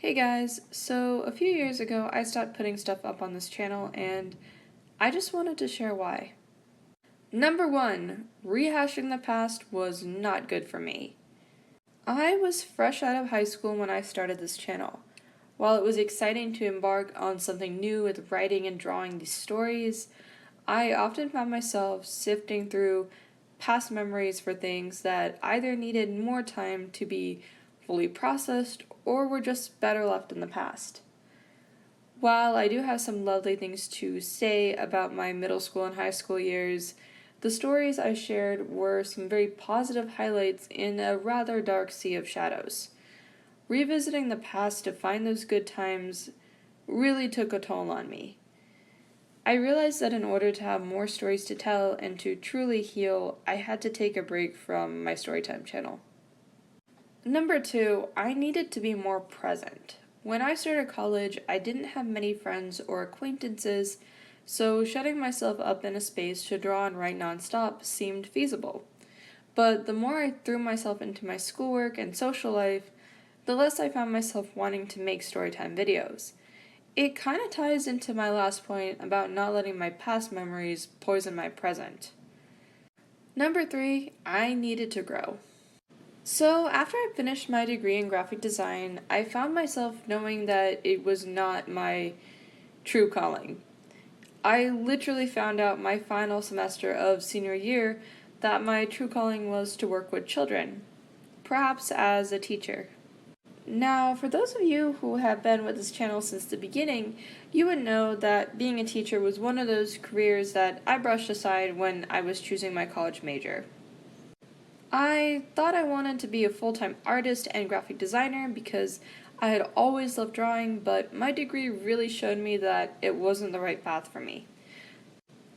Hey guys, so a few years ago I stopped putting stuff up on this channel and I just wanted to share why. Number 1, rehashing the past was not good for me. I was fresh out of high school when I started this channel. While it was exciting to embark on something new with writing and drawing these stories, I often found myself sifting through past memories for things that either needed more time to be fully processed or were just better left in the past. While I do have some lovely things to say about my middle school and high school years, the stories I shared were some very positive highlights in a rather dark sea of shadows. Revisiting the past to find those good times really took a toll on me. I realized that in order to have more stories to tell and to truly heal, I had to take a break from my Storytime channel. Number 2, I needed to be more present. When I started college, I didn't have many friends or acquaintances, so shutting myself up in a space to draw and write nonstop seemed feasible. But the more I threw myself into my schoolwork and social life, the less I found myself wanting to make storytime videos. It kind of ties into my last point about not letting my past memories poison my present. Number 3, I needed to grow. So, after I finished my degree in graphic design, I found myself knowing that it was not my true calling. I literally found out my final semester of senior year that my true calling was to work with children, perhaps as a teacher. Now, for those of you who have been with this channel since the beginning, you would know that being a teacher was one of those careers that I brushed aside when I was choosing my college major. I thought I wanted to be a full-time artist and graphic designer because I had always loved drawing, but my degree really showed me that it wasn't the right path for me.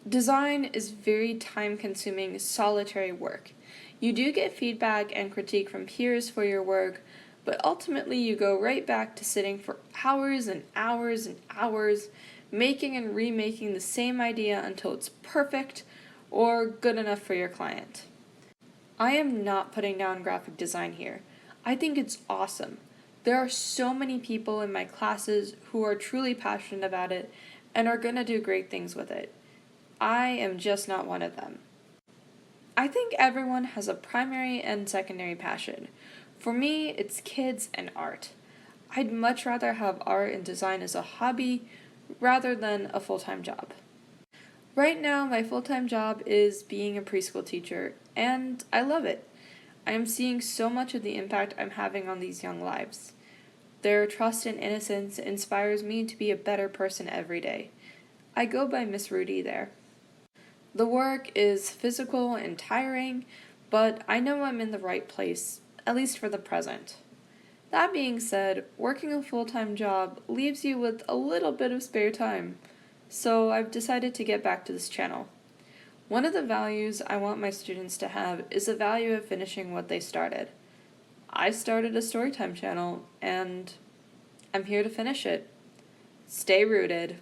Design is very time-consuming, solitary work. You do get feedback and critique from peers for your work, but ultimately you go right back to sitting for hours and hours and hours, making and remaking the same idea until it's perfect or good enough for your client. I am not putting down graphic design here. I think it's awesome. There are so many people in my classes who are truly passionate about it and are going to do great things with it. I am just not one of them. I think everyone has a primary and secondary passion. For me, it's kids and art. I'd much rather have art and design as a hobby rather than a full-time job. Right now, my full-time job is being a preschool teacher, and I love it. I am seeing so much of the impact I'm having on these young lives. Their trust and innocence inspires me to be a better person every day. I go by Miss Rudy there. The work is physical and tiring, but I know I'm in the right place, at least for the present. That being said, working a full-time job leaves you with a little bit of spare time, so I've decided to get back to this channel. One of the values I want my students to have is the value of finishing what they started. I started a storytime channel, and I'm here to finish it. Stay rooted.